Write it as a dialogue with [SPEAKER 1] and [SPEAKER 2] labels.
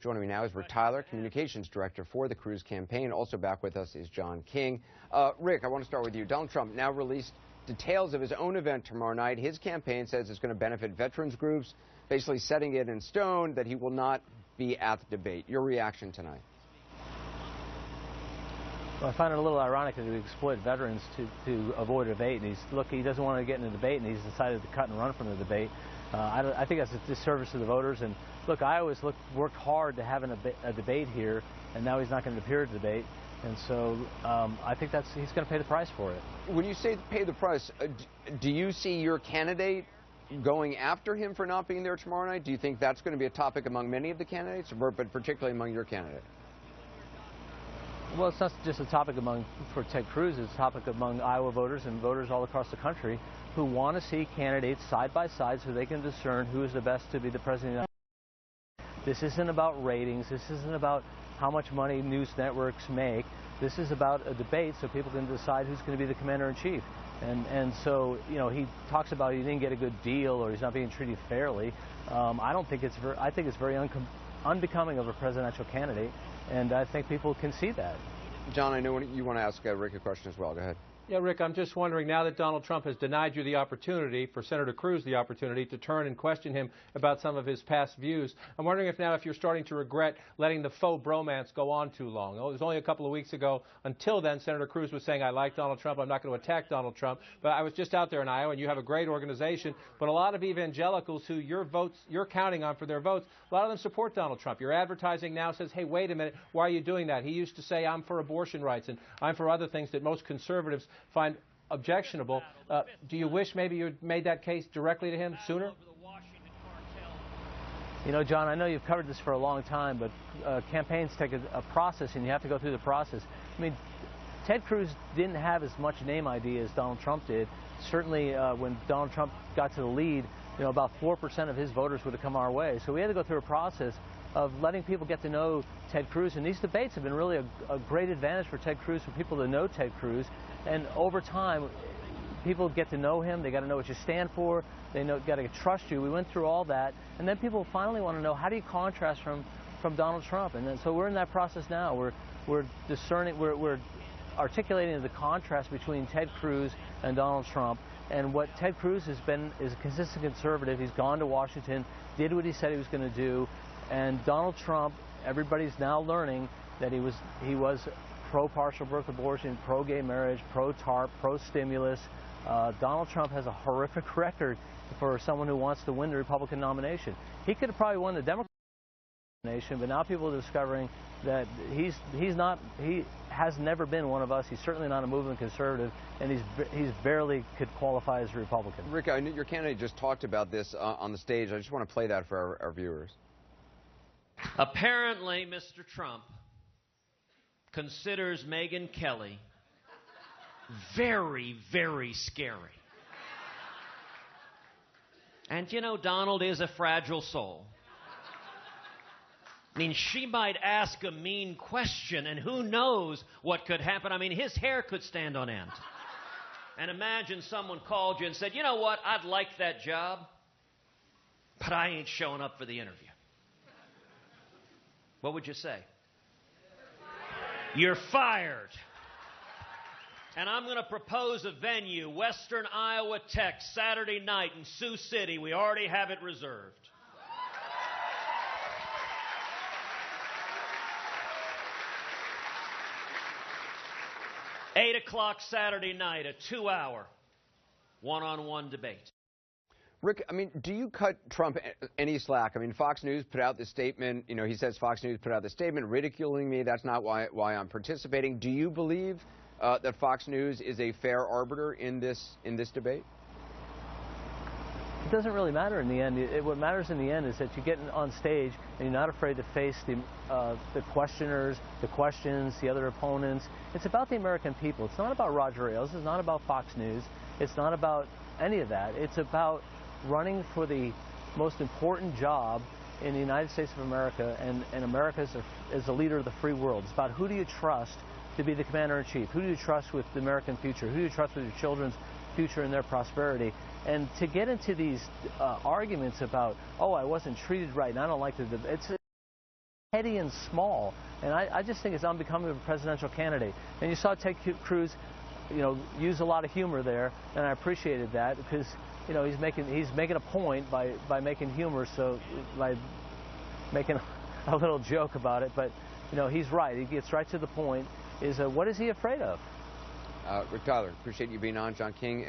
[SPEAKER 1] Joining me now is Rick Tyler, Communications Director for the Cruz campaign. Also back with us is John King. Rick, I want to start with you. Donald Trump now released details of his own event tomorrow night. His campaign says it's going to benefit veterans groups, basically setting it in stone that he will not be at the debate. Your reaction tonight?
[SPEAKER 2] Well, I find it a little ironic that he would exploit veterans to avoid a debate. And he doesn't want to get in a debate, and he's decided to cut and run from the debate. I think that's a disservice to the voters. And look, I always worked hard to have a debate here, and now he's not going to appear at the debate. And so I think he's going to pay the price for it.
[SPEAKER 1] When you say pay the price, do you see your candidate going after him for not being there tomorrow night? Do you think that's going to be a topic among many of the candidates, but particularly among your candidate?
[SPEAKER 2] Well, it's not just a topic for Ted Cruz. It's a topic among Iowa voters and voters all across the country who want to see candidates side by side so they can discern who is the best to be the president of the United States. This isn't about ratings. This isn't about how much money news networks make. This is about a debate so people can decide who's going to be the commander-in-chief. And so, you know, he talks about he didn't get a good deal or he's not being treated fairly. I think it's very unbecoming of a presidential candidate, and I think people can see that.
[SPEAKER 1] John, I know you want to ask Rick a question as well. Go ahead.
[SPEAKER 3] Yeah, Rick, I'm just wondering, now that Donald Trump has denied you the opportunity, for Senator Cruz the opportunity, to turn and question him about some of his past views, I'm wondering if now if you're starting to regret letting the faux bromance go on too long. It was only a couple of weeks ago. Until then, Senator Cruz was saying, I like Donald Trump, I'm not going to attack Donald Trump. But I was just out there in Iowa, and you have a great organization, but a lot of evangelicals who you're counting on for their votes, a lot of them support Donald Trump. Your advertising now says, hey, wait a minute, why are you doing that? He used to say, I'm for abortion rights, and I'm for other things that most conservatives find objectionable. Do you wish maybe you had made that case directly to him sooner?
[SPEAKER 2] You know, John, I know you've covered this for a long time, but campaigns take a process, and you have to go through the process. I mean, Ted Cruz didn't have as much name ID as Donald Trump did. Certainly, when Donald Trump got to the lead, you know, about 4% of his voters would have come our way. So we had to go through a process of letting people get to know Ted Cruz, and these debates have been really a great advantage for Ted Cruz, for people to know Ted Cruz. And over time, people get to know him. They got to know what you stand for. They got to trust you. We went through all that, and then people finally want to know, how do you contrast from Donald Trump? And then, so we're in that process now. We're discerning. We're articulating the contrast between Ted Cruz and Donald Trump. And what Ted Cruz has been is a consistent conservative. He's gone to Washington, did what he said he was going to do. And Donald Trump, everybody's now learning that he was pro-partial birth abortion, pro-gay marriage, pro-TARP, pro-stimulus. Donald Trump has a horrific record for someone who wants to win the Republican nomination. He could have probably won the Democratic nomination, but now people are discovering that he has never been one of us. He's certainly not a movement conservative, and he's barely could qualify as a Republican.
[SPEAKER 1] Rick, I know your candidate just talked about this on the stage. I just want to play that for our viewers.
[SPEAKER 4] Apparently, Mr. Trump considers Megyn Kelly very, very scary. And you know, Donald is a fragile soul. I mean, she might ask a mean question, and who knows what could happen. I mean, his hair could stand on end. And imagine someone called you and said, you know what, I'd like that job, but I ain't showing up for the interview. What would you say? You're fired. And I'm going to propose a venue, Western Iowa Tech, Saturday night in Sioux City. We already have it reserved. Eight o'clock Saturday night, a 2-hour one-on-one debate.
[SPEAKER 1] Rick, I mean, do you cut Trump any slack? I mean, Fox News put out this statement. You know, he says Fox News put out this statement ridiculing me. That's not why I'm participating. Do you believe that Fox News is a fair arbiter in this debate?
[SPEAKER 2] It doesn't really matter in the end. What matters in the end is that you get on stage and you're not afraid to face the questioners, the questions, the other opponents. It's about the American people. It's not about Roger Ailes. It's not about Fox News. It's not about any of that. It's about running for the most important job in the United States of America, and America is a leader of the free world. It's about who do you trust to be the commander-in-chief? Who do you trust with the American future? Who do you trust with your children's future and their prosperity? And to get into these arguments about, oh, I wasn't treated right and I don't like the debate, petty and small, and I just think it's unbecoming of a presidential candidate. And you saw Ted Cruz, use a lot of humor there, and I appreciated that because, he's making a point by making humor, so by making a little joke about it. But he's right. He gets right to the point. What is he afraid of?
[SPEAKER 1] Rick Tyler, appreciate you being on. John King.